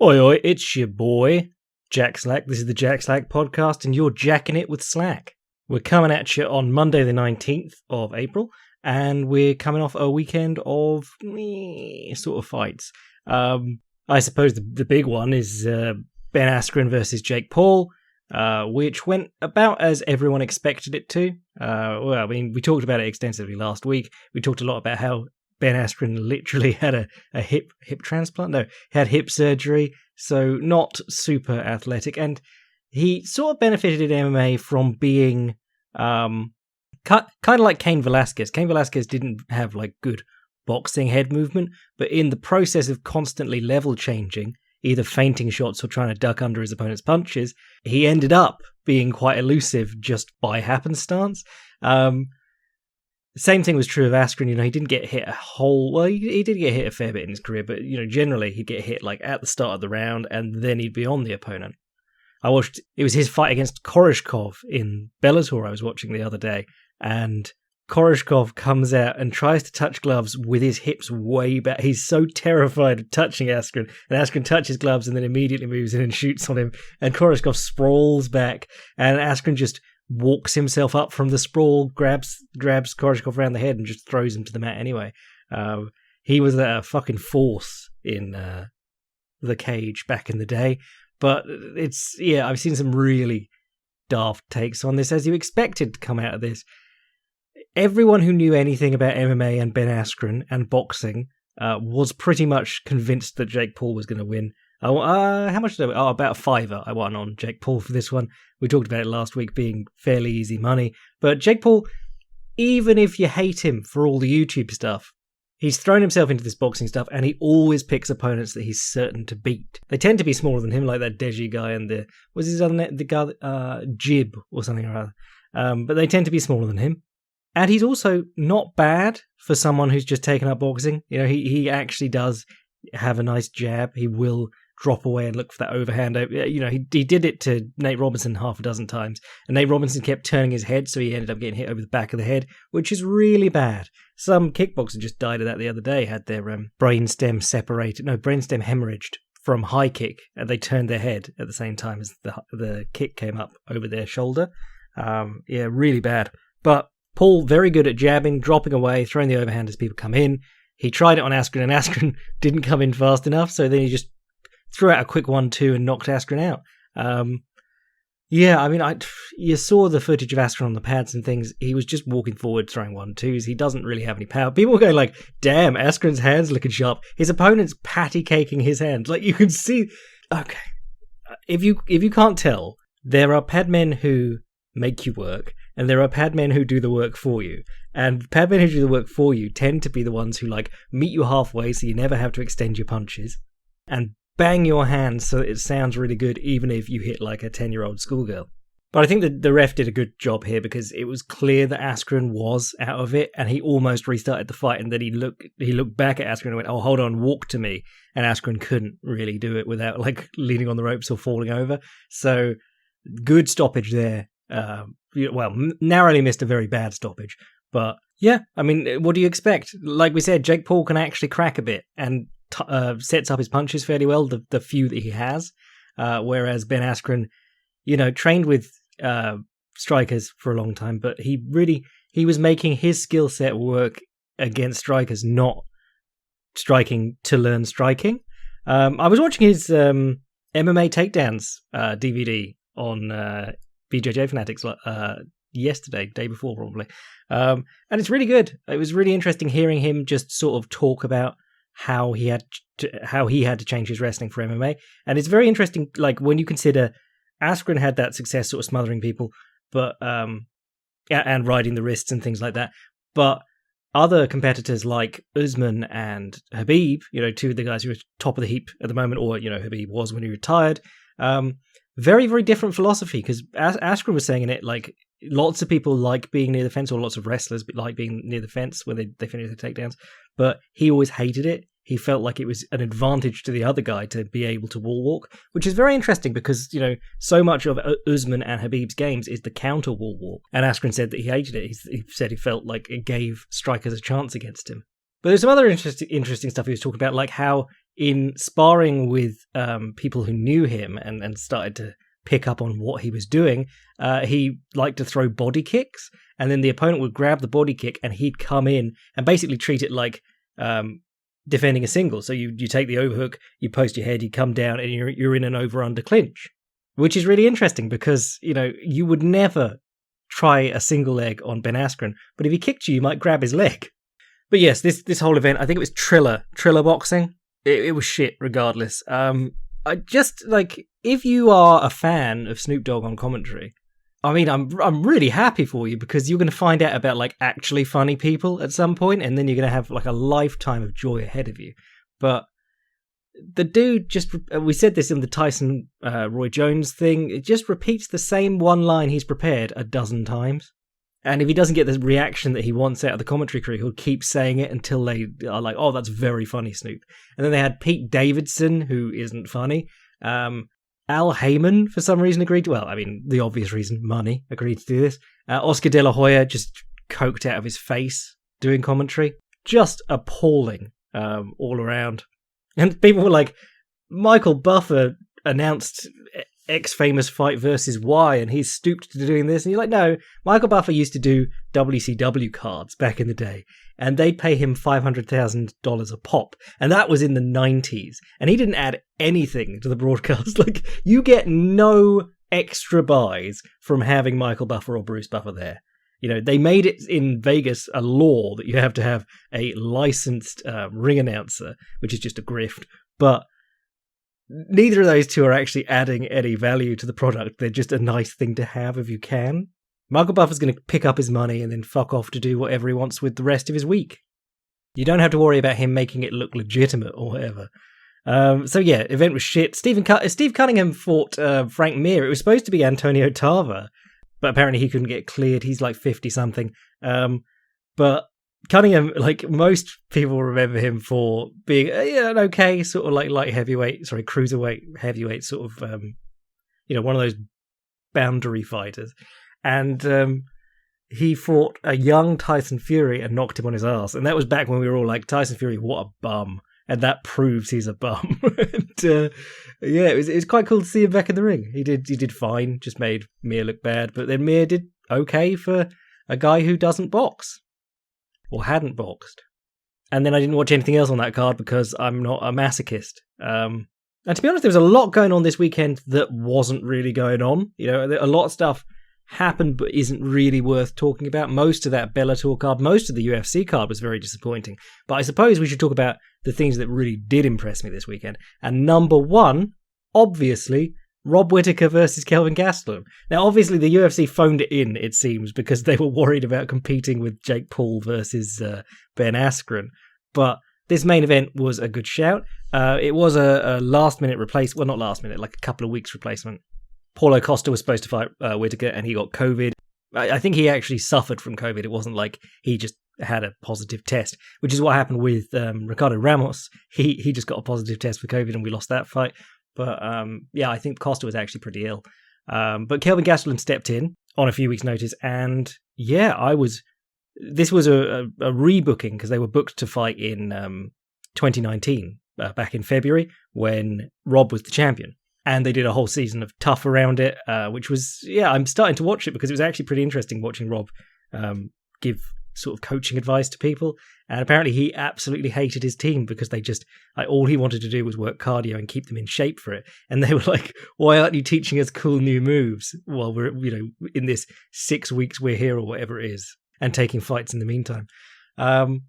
Oi, oi, it's your boy, Jack Slack. This is the Jack Slack podcast, and you're jacking it with Slack. We're coming at you on Monday the 19th of April, and we're coming off a weekend of sort of fights. I suppose the big one is Ben Askren versus Jake Paul, which went about as everyone expected it to. We talked about it extensively last week. We talked a lot about how Ben Askren literally had a hip transplant. No, he had hip surgery, so not super athletic. And he sort of benefited in MMA from being kind of like Cain Velasquez. Cain Velasquez didn't have like good boxing head movement, but in the process of constantly level changing, either feinting shots or trying to duck under his opponent's punches, he ended up being quite elusive just by happenstance. The same thing was true of Askren. He didn't get hit he did get hit a fair bit in his career, but generally he'd get hit like at the start of the round and then he'd be on the opponent. It was his fight against Koreshkov in Bellator I was watching the other day, and Koreshkov comes out and tries to touch gloves with his hips way back. He's so terrified of touching Askren, and Askren touches gloves and then immediately moves in and shoots on him, and Koreshkov sprawls back, and Askren just walks himself up from the sprawl, grabs Koreshkov around the head and just throws him to the mat anyway. He was a fucking force in the cage back in the day, but I've seen some really daft takes on this, as you expected to come out of this. Everyone who knew anything about MMA and Ben Askren and boxing was pretty much convinced that Jake Paul was going to win. How much did I win? About $5 I won on Jake Paul for this one. We talked about it last week being fairly easy money. But Jake Paul, even if you hate him for all the YouTube stuff, he's thrown himself into this boxing stuff and he always picks opponents that he's certain to beat. They tend to be smaller than him, like that Deji guy and what's his other name? The guy, Jib or something or other. But they tend to be smaller than him. And he's also not bad for someone who's just taken up boxing. He actually does have a nice jab. He will drop away and look for that overhand. He did it to Nate Robinson half a dozen times, and Nate Robinson kept turning his head, so he ended up getting hit over the back of the head, which is really bad. Some kickboxer just died of that the other day, had their brainstem hemorrhaged from high kick, and they turned their head at the same time as the kick came up over their shoulder. Really bad. But Paul, very good at jabbing, dropping away, throwing the overhand as people come in. He tried it on Askren, and Askren didn't come in fast enough, so then he just threw out a quick 1-2 and knocked Askren out. You saw the footage of Askren on the pads and things. He was just walking forward, throwing 1-2s. He doesn't really have any power. People were going like, damn, Askren's hand's looking sharp. His opponent's patty caking his hands. Like, you can see... Okay. If you can't tell, there are padmen who make you work, and there are padmen who do the work for you. And padmen who do the work for you tend to be the ones who meet you halfway so you never have to extend your punches, and bang your hands so that it sounds really good even if you hit like a 10-year-old schoolgirl. But I think that the ref did a good job here because it was clear that Askren was out of it, and he almost restarted the fight, and then he looked back at Askren and went, oh, hold on, walk to me. And Askren couldn't really do it without leaning on the ropes or falling over. So good stoppage there. Narrowly missed a very bad stoppage. But yeah, what do you expect? Like we said, Jake Paul can actually crack a bit and sets up his punches fairly well, the few that he has. Whereas Ben Askren, trained with strikers for a long time, but he was making his skill set work against strikers, not striking to learn striking. I was watching his MMA takedowns DVD on BJJ Fanatics yesterday, day before probably, and it's really good. It was really interesting hearing him just sort of talk about how he had to change his wrestling for MMA, and it's very interesting. Like when you consider Askren had that success sort of smothering people, but and riding the wrists and things like that, but other competitors like Usman and Khabib, two of the guys who are top of the heap at the moment, or Khabib was when he retired. Very, very different philosophy, because Askren was saying in it, lots of people like being near the fence, or lots of wrestlers like being near the fence when they finish their takedowns, but he always hated it. He felt like it was an advantage to the other guy to be able to wall walk, which is very interesting because, so much of Usman and Khabib's games is the counter wall walk, and Askren said that he hated it. He said he felt like it gave strikers a chance against him. But there's some other interesting stuff he was talking about, like how in sparring with people who knew him and started to pick up on what he was doing, he liked to throw body kicks, and then the opponent would grab the body kick and he'd come in and basically treat it like defending a single. So you take the overhook, you post your head, you come down, and you're in an over-under clinch, which is really interesting because, you would never try a single leg on Ben Askren, but if he kicked you might grab his leg. But yes, this whole event, I think it was Triller boxing. It was shit regardless. I just, if you are a fan of Snoop Dogg on commentary, I mean, I'm really happy for you because you're going to find out about, actually funny people at some point, and then you're going to have, a lifetime of joy ahead of you. But the dude we said this in the Tyson Roy Jones thing, it just repeats the same one line he's prepared a dozen times. And if he doesn't get the reaction that he wants out of the commentary crew, he'll keep saying it until they are like, oh, that's very funny, Snoop. And then they had Pete Davidson, who isn't funny. Al Heyman, for some reason, agreed to, the obvious reason, money, agreed to do this. Oscar De La Hoya just coked out of his face doing commentary. Just appalling all around. And people were like, Michael Buffer announced X famous fight versus Y, and he's stooped to doing this. And you're like, no, Michael Buffer used to do WCW cards back in the day, and they'd pay him $500,000 a pop, and that was in the 90s. And he didn't add anything to the broadcast. You get no extra buys from having Michael Buffer or Bruce Buffer there. They made it in Vegas a law that you have to have a licensed ring announcer, which is just a grift. But neither of those two are actually adding any value to the product. They're just a nice thing to have if you can. Michael Buffer's going to pick up his money and then fuck off to do whatever he wants with the rest of his week. You don't have to worry about him making it look legitimate or whatever. Event was shit. Steve Cunningham fought Frank Mir. It was supposed to be Antonio Tarver, but apparently he couldn't get cleared. He's 50-something. But Cunningham, most people remember him for being an okay sort of light heavyweight, cruiserweight heavyweight sort of, one of those boundary fighters. And he fought a young Tyson Fury and knocked him on his ass. And that was back when we were all like, Tyson Fury, what a bum. And that proves he's a bum. And, it was quite cool to see him back in the ring. He did fine, just made Mir look bad. But then Mir did okay for a guy who doesn't box. Or hadn't boxed. And then I didn't watch anything else on that card because I'm not a masochist. And to be honest, there was a lot going on this weekend that wasn't really going on. A lot of stuff happened but isn't really worth talking about. Most of that Bellator card, most of the UFC card was very disappointing. But I suppose we should talk about the things that really did impress me this weekend. And number one, obviously, Rob Whittaker versus Kelvin Gastelum. Now, obviously, the UFC phoned it in, it seems, because they were worried about competing with Jake Paul versus Ben Askren. But this main event was a good shout. It was a last-minute replacement. Well, not last-minute, a couple of weeks replacement. Paulo Costa was supposed to fight Whittaker, and he got COVID. I think he actually suffered from COVID. It wasn't like he just had a positive test, which is what happened with Ricardo Ramos. He just got a positive test for COVID, and we lost that fight. But I think Costa was actually pretty ill. But Kelvin Gastelum stepped in on a few weeks' notice, and this was a rebooking because they were booked to fight in 2019, back in February, when Rob was the champion. And they did a whole season of Tough around it, which was, I'm starting to watch it because it was actually pretty interesting watching Rob give sort of coaching advice to people. And apparently he absolutely hated his team because they just, all he wanted to do was work cardio and keep them in shape for it. And they were like, why aren't you teaching us cool new moves while we're, in this 6 weeks we're here or whatever it is, and taking fights in the meantime. And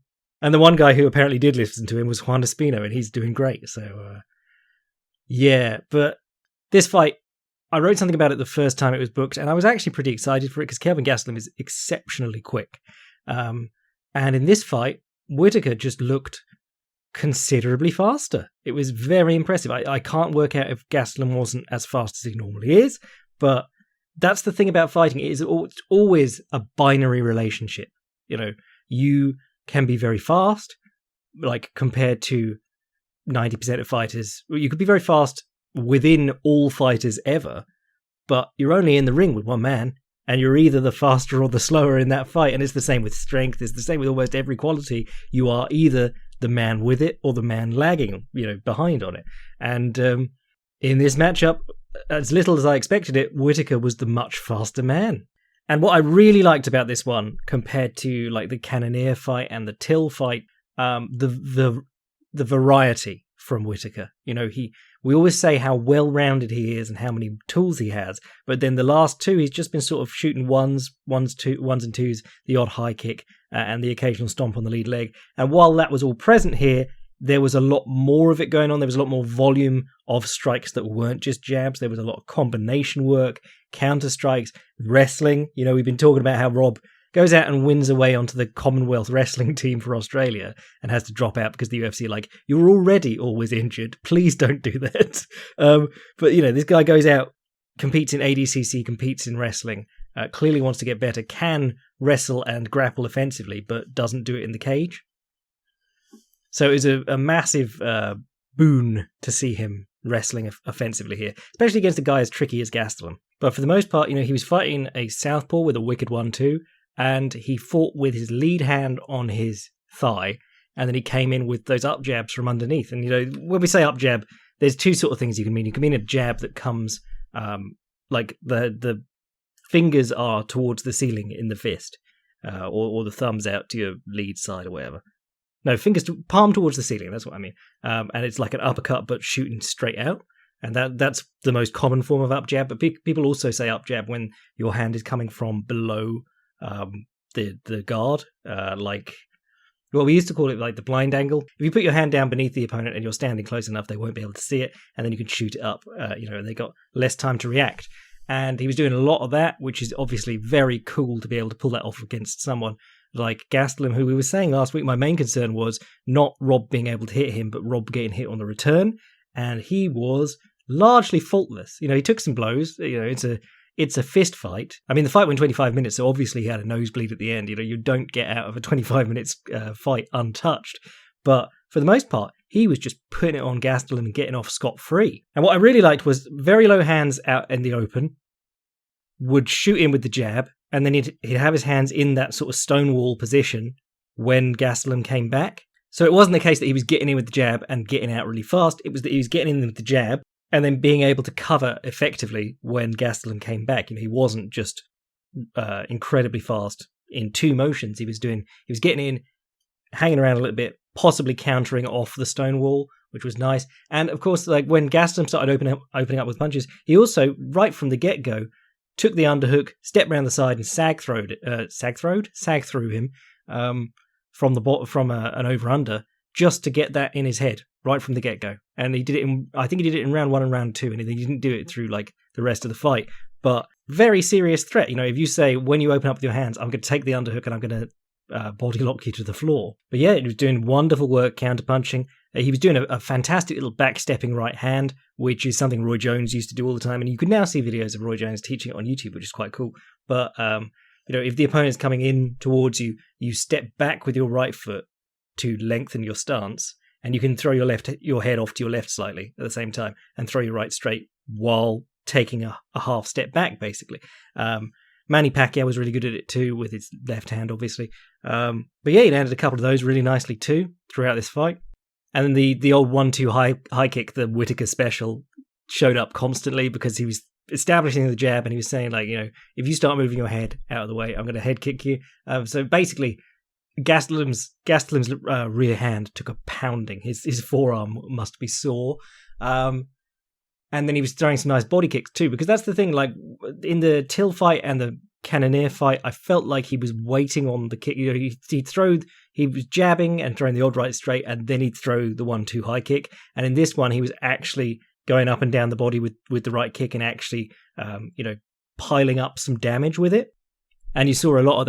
the one guy who apparently did listen to him was Juan Espino, and he's doing great. So, but this fight, I wrote something about it the first time it was booked, and I was actually pretty excited for it because Kelvin Gastelum is exceptionally quick. And in this fight, Whittaker just looked considerably faster. It was very impressive. I can't work out if Gastelum wasn't as fast as he normally is, but that's the thing about fighting. It's always a binary relationship. You can be very fast, compared to 90% of fighters. You could be very fast within all fighters ever, but you're only in the ring with one man, and you're either the faster or the slower in that fight. And it's the same with strength. It's the same with almost every quality. You are either the man with it or the man lagging, behind on it. And in this matchup, as little as I expected it, Whittaker was the much faster man. And what I really liked about this one, compared to like the Cannonier fight and the Till fight, the variety from Whittaker. We always say how well-rounded he is and how many tools he has, but then the last two, he's just been sort of shooting ones and twos, the odd high kick, and the occasional stomp on the lead leg. And while that was all present here, there was a lot more of it going on. There was a lot more volume of strikes that weren't just jabs. There was a lot of combination work, counter strikes, wrestling. We've been talking about how Rob goes out and wins away onto the Commonwealth wrestling team for Australia and has to drop out because the UFC are like, you're already always injured. Please don't do that. But, this guy goes out, competes in ADCC, competes in wrestling, clearly wants to get better, can wrestle and grapple offensively, but doesn't do it in the cage. So it was a massive boon to see him wrestling offensively here, especially against a guy as tricky as Gastelum. But for the most part, he was fighting a southpaw with a wicked 1-2, and he fought with his lead hand on his thigh, and then he came in with those up jabs from underneath. And, when we say up jab, there's two sort of things you can mean. You can mean a jab that comes, like the fingers are towards the ceiling in the fist, or the thumbs out to your lead side or whatever. No, palm towards the ceiling, that's what I mean. And it's like an uppercut, but shooting straight out. And that's the most common form of up jab. But people also say up jab when your hand is coming from below the guard, we used to call it like the blind angle. If you put your hand down beneath the opponent and you're standing close enough, they won't be able to see it, and then you can shoot it up, and they got less time to react. And he was doing a lot of that, which is obviously very cool to be able to pull that off against someone like Gastelum, who we were saying last week, my main concern was not Rob being able to hit him, but Rob getting hit on the return, and he was largely faultless. He took some blows, it's a fist fight. I mean, the fight went 25 minutes, so obviously he had a nosebleed at the end. You don't get out of a 25 minutes fight untouched. But for the most part, he was just putting it on Gastelum and getting off scot-free. And what I really liked was very low hands out in the open, would shoot in with the jab, and then he'd have his hands in that sort of stonewall position when Gastelum came back. So it wasn't the case that he was getting in with the jab and getting out really fast. It was that he was getting in with the jab and then being able to cover effectively when Gastelum came back. He wasn't just incredibly fast in two motions. He was getting in, hanging around a little bit, possibly countering off the stone wall, which was nice. And of course, like when Gastelum started opening up with punches, he also, right from the get-go, took the underhook, stepped around the side, and sag threw him from an over-under, just to get that in his head right from the get-go. And he did it I think he did it in round 1 and round 2, and he didn't do it through like the rest of the fight. But very serious threat. If you say, when you open up with your hands, I'm going to take the underhook and I'm going to body lock you to the floor. But yeah, he was doing wonderful work counter-punching. He was doing a fantastic little back-stepping right hand, which is something Roy Jones used to do all the time. And you can now see videos of Roy Jones teaching it on YouTube, which is quite cool. But, if the opponent's coming in towards you, you step back with your right foot to lengthen your stance, and you can throw your head off to your left slightly at the same time and throw your right straight while taking a half step back, basically. Manny Pacquiao was really good at it too, with his left hand, obviously. But yeah, he landed a couple of those really nicely too throughout this fight. And then the old 1-2 high kick, the Whittaker special, showed up constantly because he was establishing the jab and he was saying, like, if you start moving your head out of the way, I'm going to head kick you. So basically, Gastelum's rear hand took a pounding. His forearm must be sore. And then he was throwing some nice body kicks too, because that's the thing, like in the Till fight and the Cannonier fight, I felt like he was waiting on the kick. He was jabbing and throwing the odd right straight, and then he'd throw the 1-2 high kick. And in this one, he was actually going up and down the body with the right kick and actually, piling up some damage with it. And you saw a lot of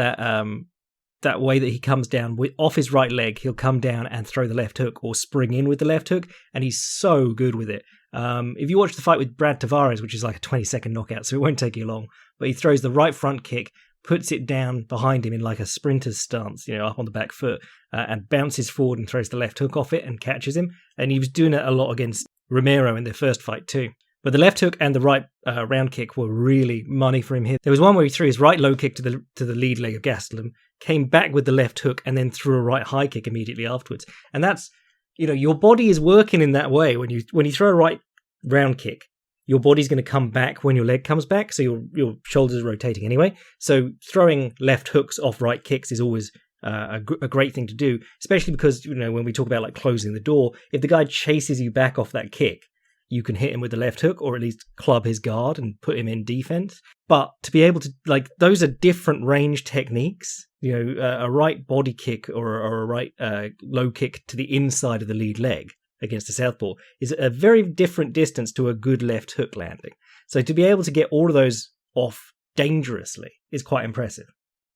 that way that he comes down off his right leg, he'll come down and throw the left hook or spring in with the left hook, and he's so good with it. If you watch the fight with Brad Tavares, which is like a 20-second knockout, so it won't take you long, but he throws the right front kick, puts it down behind him in like a sprinter's stance, up on the back foot, and bounces forward and throws the left hook off it and catches him. And he was doing it a lot against Romero in their first fight too. But the left hook and the right round kick were really money for him here. There was one where he threw his right low kick to the lead leg of Gastelum, came back with the left hook, and then threw a right high kick immediately afterwards. And that's, your body is working in that way. When you throw a right round kick, your body's going to come back when your leg comes back, so your shoulders are rotating anyway. So throwing left hooks off right kicks is always a great thing to do, especially because, when we talk about like closing the door, if the guy chases you back off that kick, you can hit him with the left hook, or at least club his guard and put him in defense. But to be able to, those are different range techniques. A right body kick or a right low kick to the inside of the lead leg against a southpaw is a very different distance to a good left hook landing. So to be able to get all of those off dangerously is quite impressive.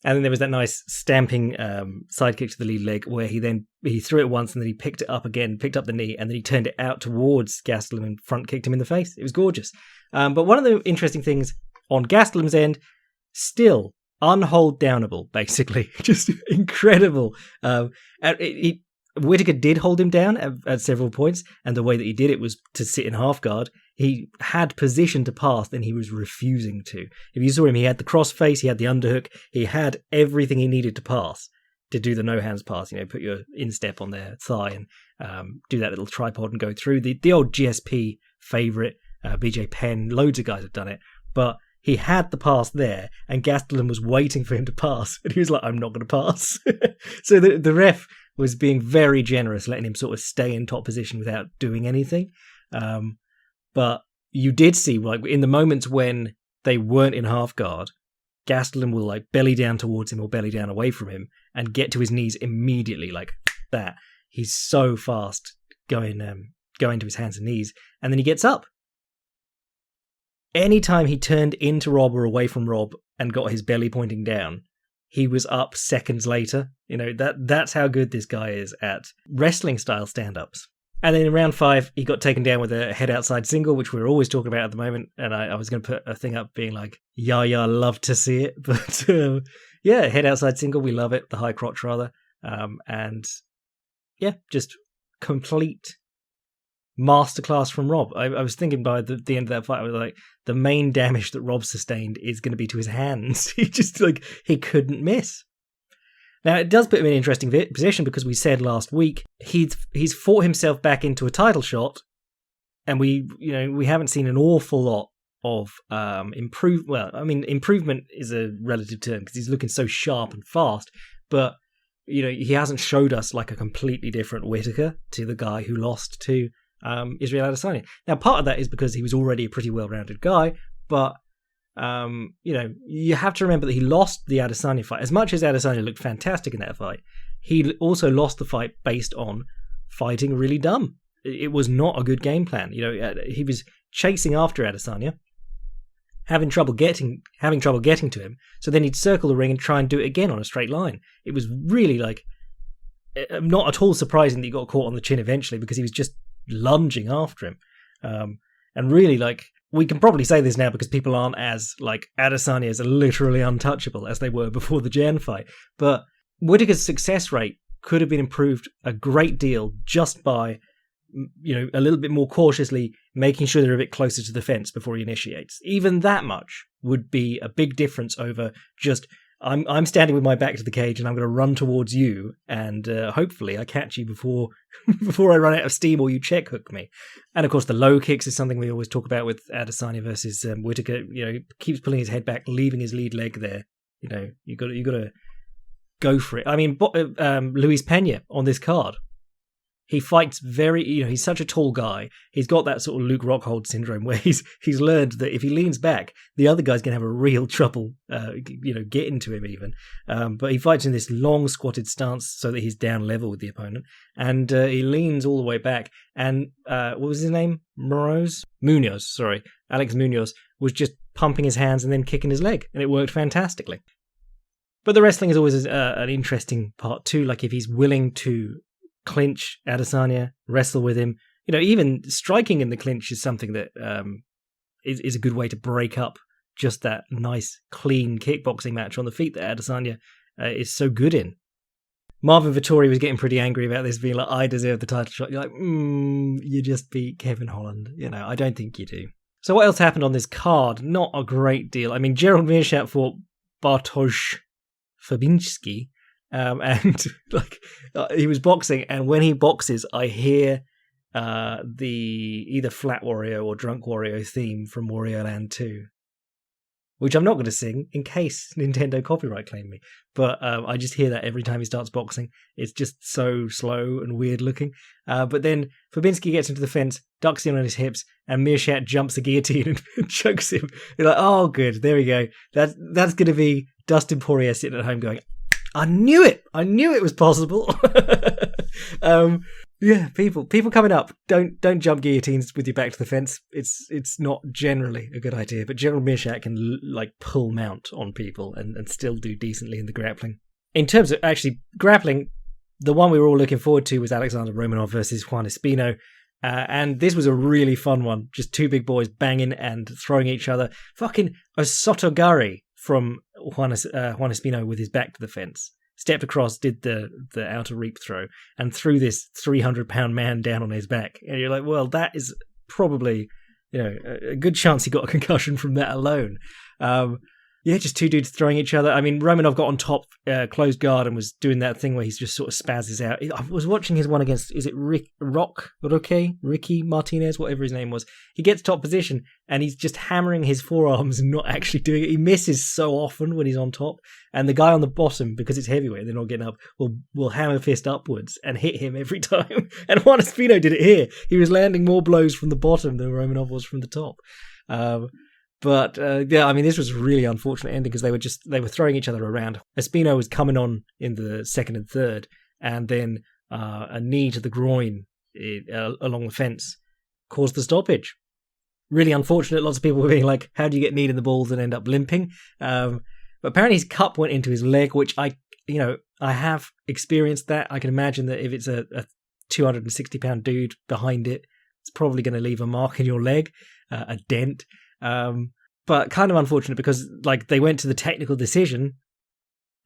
And then there was that nice stamping side kick to the lead leg where he threw it once and then he picked it up again, picked up the knee, and then he turned it out towards Gastelum and front kicked him in the face. It was gorgeous. But one of the interesting things on Gastelum's end, still unhold downable, basically. Just incredible. Whittaker did hold him down at several points, and the way that he did it was to sit in half guard. He had position to pass, then he was refusing to. If you saw him, he had the cross face, he had the underhook, he had everything he needed to pass, to do the no hands pass, put your instep on their thigh and do that little tripod and go through. The old GSP favourite, BJ Penn, loads of guys have done it, but he had the pass there, and Gastelum was waiting for him to pass, and he was like, I'm not going to pass. So the ref was being very generous, letting him sort of stay in top position without doing anything. But you did see, in the moments when they weren't in half guard, Gastelum will belly down towards him or belly down away from him and get to his knees immediately, like that. He's so fast going to his hands and knees, and then he gets up. Anytime he turned into Rob or away from Rob and got his belly pointing down, he was up seconds later. That's how good this guy is at wrestling style stand-ups. And then in round 5, he got taken down with a head outside single, which we're always talking about at the moment. And I was going to put a thing up being like, yeah, love to see it. But head outside single, we love it. The high crotch rather. And just complete masterclass from Rob. I was thinking by the end of that fight, I was like, the main damage that Rob sustained is going to be to his hands. He just he couldn't miss. Now, it does put him in an interesting position because we said last week he's fought himself back into a title shot, and we haven't seen an awful lot of improvement. Well, I mean, improvement is a relative term because he's looking so sharp and fast, but he hasn't showed us a completely different Whittaker to the guy who lost to Israel Adesanya. Now, part of that is because he was already a pretty well-rounded guy, but you have to remember that he lost the Adesanya fight. As much as Adesanya looked fantastic in that fight, he also lost the fight based on fighting really dumb. It was not a good game plan. He was chasing after Adesanya, having trouble getting to him. So then he'd circle the ring and try and do it again on a straight line. It was really not at all surprising that he got caught on the chin eventually because he was just lunging after him. And really we can probably say this now because people aren't as Adesanya is literally untouchable as they were before the Jan fight. But Whittaker's success rate could have been improved a great deal just by, a little bit more cautiously making sure they're a bit closer to the fence before he initiates. Even that much would be a big difference over just, I'm standing with my back to the cage and I'm going to run towards you and hopefully I catch you before I run out of steam or you check hook me. And of course the low kicks is something we always talk about with Adesanya versus Whittaker. Keeps pulling his head back, leaving his lead leg there. You got to go for it. I mean, Luis Penne on this card, he fights very, he's such a tall guy. He's got that sort of Luke Rockhold syndrome where he's learned that if he leans back, the other guy's going to have a real trouble, getting to him even. But he fights in this long squatted stance so that he's down level with the opponent. And he leans all the way back. And what was his name? Alex Munoz was just pumping his hands and then kicking his leg. And it worked fantastically. But the wrestling is always an interesting part too. If he's willing to clinch Adesanya, wrestle with him, even striking in the clinch is something that is a good way to break up just that nice clean kickboxing match on the feet that Adesanya is so good in. Marvin Vettori was getting pretty angry about this, being like, I deserve the title shot. You're like, you just beat Kevin Holland. I don't think you do. So what else happened on this card? Not a great deal. I mean, Gerald Meerschaert fought Bartosz Fabinski, and like he was boxing, and when he boxes, I hear the either Flat Wario or Drunk Wario theme from Wario Land 2, which I'm not going to sing in case Nintendo copyright claim me, but I just hear that every time he starts boxing. It's just so slow and weird looking. But then Fabinski gets into the fence, ducks in on his hips, and Meerschaert jumps the guillotine and chokes him. You're like, oh, good, there we go. That's going to be Dustin Poirier sitting at home going, I knew it was possible. Yeah, people coming up, don't jump guillotines with your back to the fence. It's not generally a good idea, but General Meerschaert can like pull mount on people and still do decently in the grappling. In terms of actually grappling, the one we were all looking forward to was Alexander Romanov versus Juan Espino, and this was a really fun one. Just two big boys banging and throwing each other. Fucking a Sotogari from Juan Espino with his back to the fence. Stepped across, did the outer reap throw, and threw this 300-pound man down on his back. And you're like, well, that is probably, a good chance he got a concussion from that alone. Yeah, just two dudes throwing each other. I mean, Romanov got on top, closed guard, and was doing that thing where he's just sort of spazzes out. I was watching his one against, is it Ricky Martinez, whatever his name was. He gets top position, and he's just hammering his forearms and not actually doing it. He misses so often when he's on top, and the guy on the bottom, because it's heavyweight, they're not getting up, will hammer fist upwards and hit him every time. And Juan Espino did it here. He was landing more blows from the bottom than Romanov was from the top. But yeah, I mean, this was a really unfortunate ending because they were throwing each other around. Espino was coming on in the second and third, and then a knee to the groin along the fence caused the stoppage. Really unfortunate. Lots of people were being like, how do you get kneed in the balls and end up limping? But apparently his cup went into his leg, which I have experienced that. I can imagine that if it's a 260-pound dude behind it, it's probably going to leave a mark in your leg, a dent. But kind of unfortunate because like they went to the technical decision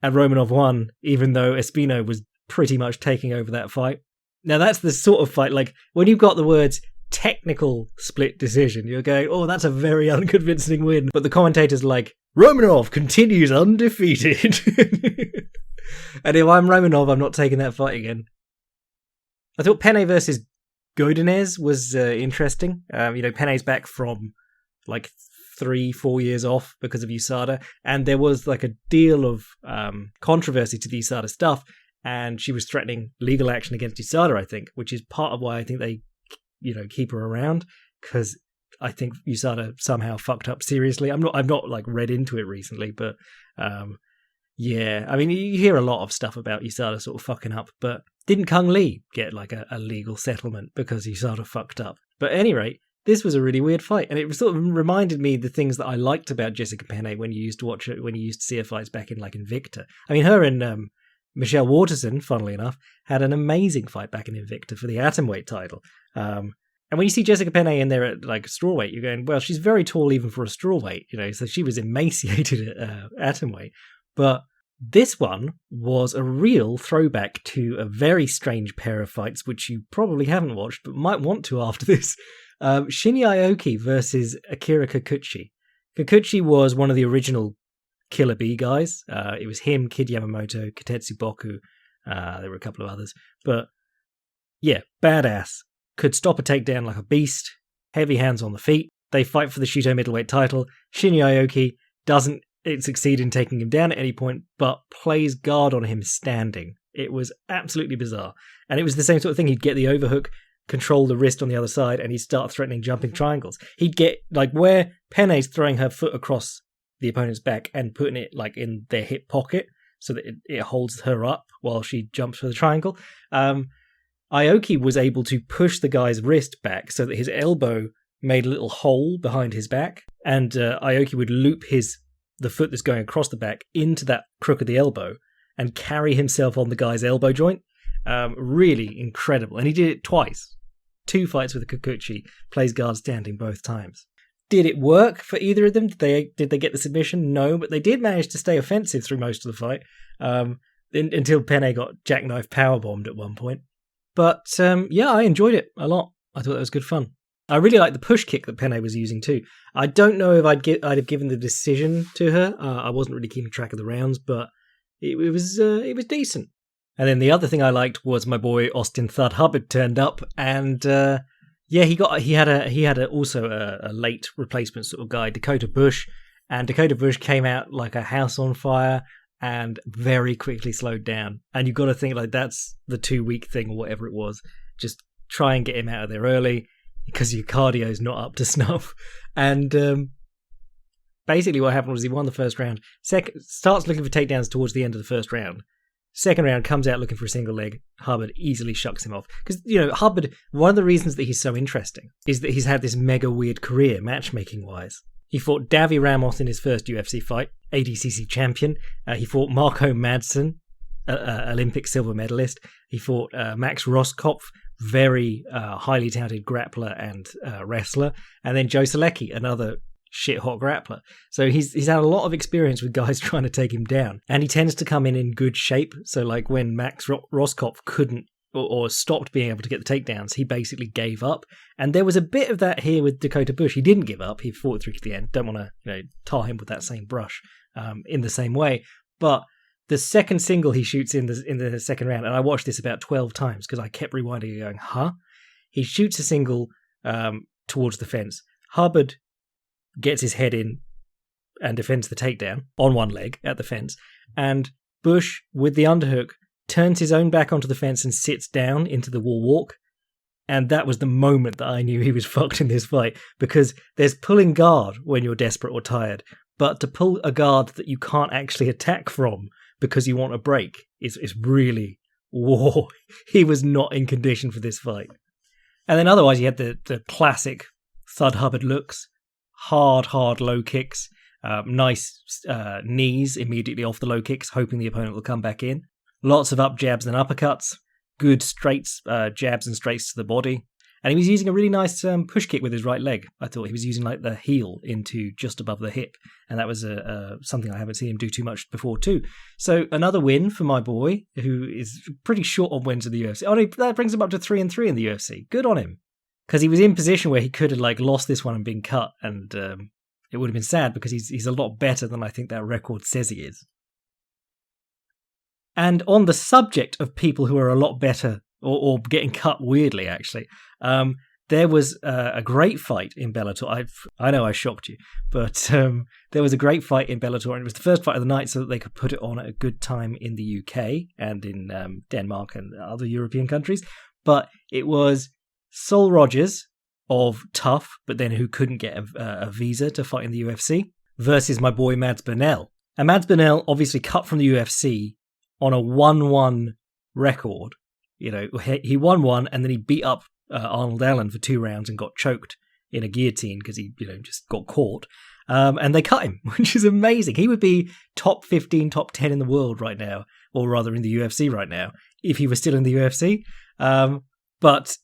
and Romanov won, even though Espino was pretty much taking over that fight. Now that's the sort of fight, like when you've got the words technical split decision, you're going, oh, that's a very unconvincing win. But the commentator's like, Romanov continues undefeated. And if I'm Romanov, I'm not taking that fight again. I thought Penne versus Godinez was interesting. Penne's back from like 3-4 years off because of USADA, and there was like a deal of controversy to the USADA stuff, and she was threatening legal action against USADA, I think, which is part of why I think they keep her around, because I think USADA somehow fucked up seriously. I've not like read into it recently, but yeah, I mean, you hear a lot of stuff about USADA sort of fucking up, but didn't Kung Lee get like a legal settlement because USADA fucked up? But at any rate, this was a really weird fight, and it sort of reminded me the things that I liked about Jessica Penne when you used to watch it, when you used to see her fights back in like Invicta. I mean, her and Michelle Waterson, funnily enough, had an amazing fight back in Invicta for the atomweight title. And when you see Jessica Penne in there at like strawweight, you're going, well, she's very tall even for a strawweight, so she was emaciated at atomweight. But this one was a real throwback to a very strange pair of fights, which you probably haven't watched, but might want to after this. Shinya Aoki versus Akira Kikuchi. Kikuchi was one of the original Killer Bee guys. It was him, Kid Yamamoto, Katetsu Boku. There were a couple of others. But yeah, badass. Could stop a takedown like a beast. Heavy hands on the feet. They fight for the Shuto middleweight title. Shinya Aoki doesn't succeed in taking him down at any point, but plays guard on him standing. It was absolutely bizarre. And it was the same sort of thing. He'd get the overhook, control the wrist on the other side, and he'd start threatening jumping triangles. He'd get like where Penne's throwing her foot across the opponent's back and putting it like in their hip pocket so that it holds her up while she jumps for the triangle. Aoki was able to push the guy's wrist back so that his elbow made a little hole behind his back, and Aoki would loop the foot that's going across the back into that crook of the elbow and carry himself on the guy's elbow joint. Really incredible. And he did it twice. 2 fights with Kikuchi, plays guard standing both times. Did it work for either of them? Did they get the submission? No, but they did manage to stay offensive through most of the fight, until Penne got jackknife powerbombed at one point. But yeah, I enjoyed it a lot. I thought that was good fun. I really liked the push kick that Penne was using too. I don't know if I'd have given the decision to her. I wasn't really keeping track of the rounds, but it was decent. And then the other thing I liked was my boy Austin Thud Hubbard turned up, and he had also a late replacement sort of guy, Dakota Bush, and Dakota Bush came out like a house on fire and very quickly slowed down. And you've got to think like that's the 2-week thing or whatever it was. Just try and get him out of there early because your cardio's not up to snuff. And basically what happened was he won the first round. Starts looking for takedowns towards the end of the first round. Second round, comes out looking for a single leg. Hubbard easily shucks him off. Because, Hubbard, one of the reasons that he's so interesting is that he's had this mega weird career, matchmaking-wise. He fought Davy Ramos in his first UFC fight, ADCC champion. He fought Marco Madsen, Olympic silver medalist. He fought Max Roskopf, very highly touted grappler and wrestler. And then Joe Selecki, another shit-hot grappler. So he's had a lot of experience with guys trying to take him down. And he tends to come in good shape. So like when Max Roskopf couldn't or stopped being able to get the takedowns, he basically gave up. And there was a bit of that here with Dakota Bush. He didn't give up. He fought through to the end. Don't want to tar him with that same brush in the same way. But the second single he shoots in the second round, and I watched this about 12 times because I kept rewinding and going, huh? He shoots a single towards the fence. Hubbard gets his head in and defends the takedown on one leg at the fence. And Bush, with the underhook, turns his own back onto the fence and sits down into the wall walk. And that was the moment that I knew he was fucked in this fight, because there's pulling guard when you're desperate or tired, but to pull a guard that you can't actually attack from because you want a break is really, whoa, he was not in condition for this fight. And then otherwise you had the classic Thud Hubbard looks, hard low kicks, nice knees immediately off the low kicks, hoping the opponent will come back in. Lots of up jabs and uppercuts, good straights, jabs and straights to the body. And he was using a really nice push kick with his right leg. I thought he was using like the heel into just above the hip. And that was something I haven't seen him do too much before too. So another win for my boy, who is pretty short on wins in the UFC. Oh, no, that brings him up to 3-3 in the UFC. Good on him. Because he was in position where he could have like lost this one and been cut. And it would have been sad because he's a lot better than I think that record says he is. And on the subject of people who are a lot better, or getting cut weirdly, actually, there was a great fight in Bellator. I know I shocked you, but there was a great fight in Bellator, and it was the first fight of the night so that they could put it on at a good time in the UK and in Denmark and other European countries. But it was Sol Rogers of Tough, but then who couldn't get a visa to fight in the UFC, versus my boy Mads Burnell. And Mads Burnell obviously cut from the UFC on a 1-1 record. He won one and then he beat up Arnold Allen for 2 rounds and got choked in a guillotine because he just got caught. And they cut him, which is amazing. He would be top 15, top 10 in the world right now, or rather in the UFC right now, if he was still in the UFC. But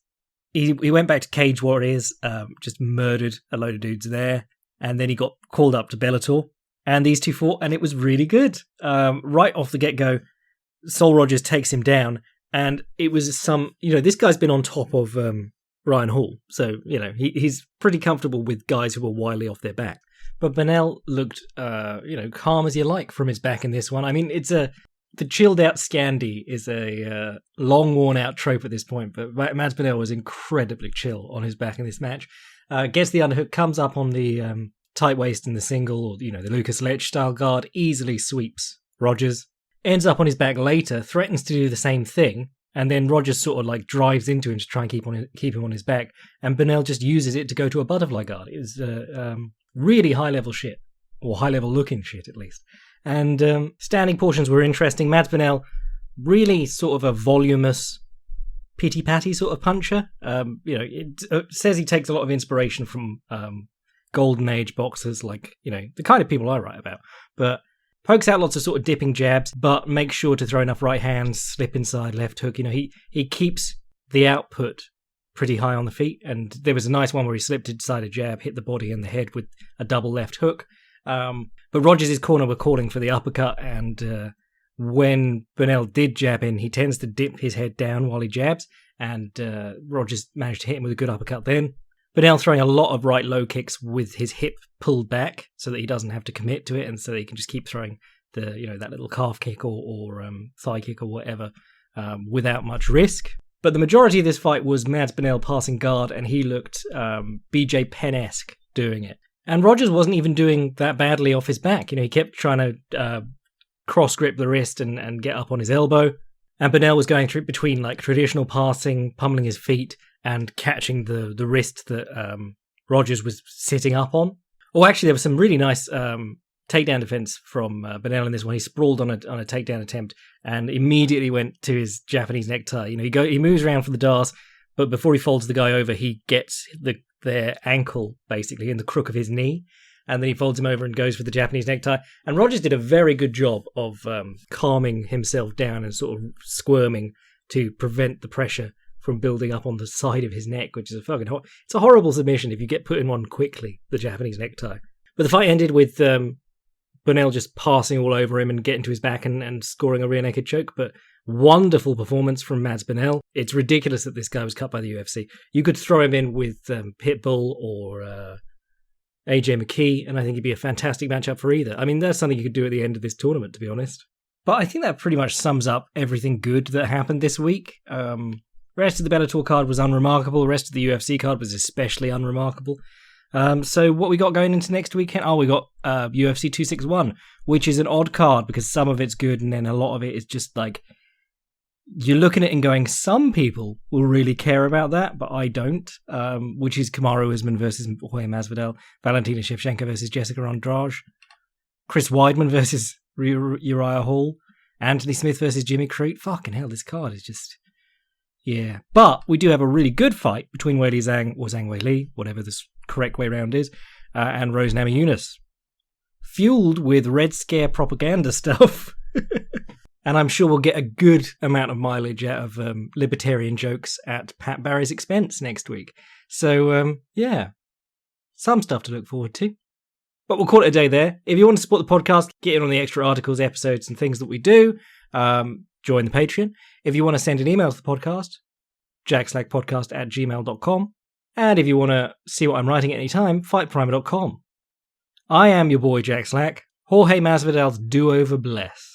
he went back to Cage Warriors, just murdered a load of dudes there. And then he got called up to Bellator. And these two fought, and it was really good. Right off the get-go, Sol Rogers takes him down, and it was this guy's been on top of Ryan Hall, so, he's pretty comfortable with guys who are wildly off their back. But Burnell looked, calm as you like from his back in this one. I mean, the chilled-out Scandi is a long, worn-out trope at this point, but Mads Burnell was incredibly chill on his back in this match. Gets the underhook, comes up on the tight waist in the single, or, the Lucas Lech style guard, easily sweeps Rogers. Ends up on his back later, threatens to do the same thing, and then Rogers sort of like drives into him to try and keep him on his back, and Burnell just uses it to go to a butterfly guard. It was really high-level shit, or high-level looking shit at least. And standing portions were interesting. Mads Burnell, really sort of a voluminous, pity-patty sort of puncher. It says he takes a lot of inspiration from Golden Age boxers, like, the kind of people I write about, but pokes out lots of sort of dipping jabs, but makes sure to throw enough right hands, slip inside, left hook. He keeps the output pretty high on the feet, and there was a nice one where he slipped inside a jab, hit the body and the head with a double left hook. But Rogers' corner were calling for the uppercut, and when Burnell did jab in, he tends to dip his head down while he jabs, and Rogers managed to hit him with a good uppercut then. Burnell throwing a lot of right low kicks with his hip pulled back so that he doesn't have to commit to it, and so that he can just keep throwing that little calf kick or thigh kick or whatever without much risk. But the majority of this fight was Mads Bennell passing guard, and he looked BJ Penn-esque doing it. And Rogers wasn't even doing that badly off his back. He kept trying to cross grip the wrist and get up on his elbow. And Bennell was going through between like traditional passing, pummeling his feet, and catching the wrist that Rogers was sitting up on. Oh, actually, there was some really nice takedown defense from Bennell in this one. He sprawled on a takedown attempt and immediately went to his Japanese necktie. He moves around for the DAS, but before he folds the guy over, he gets their ankle basically in the crook of his knee, and then he folds him over and goes for the Japanese necktie. And Rogers did a very good job of calming himself down and sort of squirming to prevent the pressure from building up on the side of his neck, which is it's a horrible submission if you get put in one quickly, the Japanese necktie. But the fight ended with Bennell just passing all over him and getting to his back and scoring a rear naked choke. But wonderful performance from Mads Bennell. It's ridiculous that this guy was cut by the UFC. You could throw him in with Pitbull or AJ McKee, and I think he'd be a fantastic matchup for either. I mean, that's something you could do at the end of this tournament, to be honest. But I think that pretty much sums up everything good that happened this week. The rest of the Bellator card was unremarkable. The rest of the UFC card was especially unremarkable. So what we got going into next weekend? We got UFC 261, which is an odd card because some of it's good and then a lot of it is just like, you're looking at it and going, some people will really care about that, but I don't, which is Kamaru Usman versus Jorge Masvidal, Valentina Shevchenko versus Jessica Andrade, Chris Weidman versus Uriah Hall, Anthony Smith versus Jimmy Crute. Fucking hell, this card is just... yeah. But we do have a really good fight between Weili Zhang, or Zhang Weili, whatever the correct way round is, and Rose Namajunas. Fueled with Red Scare propaganda stuff. And I'm sure we'll get a good amount of mileage out of libertarian jokes at Pat Barry's expense next week. So, yeah, some stuff to look forward to. But we'll call it a day there. If you want to support the podcast, get in on the extra articles, episodes, and things that we do, join the Patreon. If you want to send an email to the podcast, jackslackpodcast@gmail.com. And if you want to see what I'm writing at any time, fightprimer.com. I am your boy Jack Slack. Jorge Masvidal's do-over bless.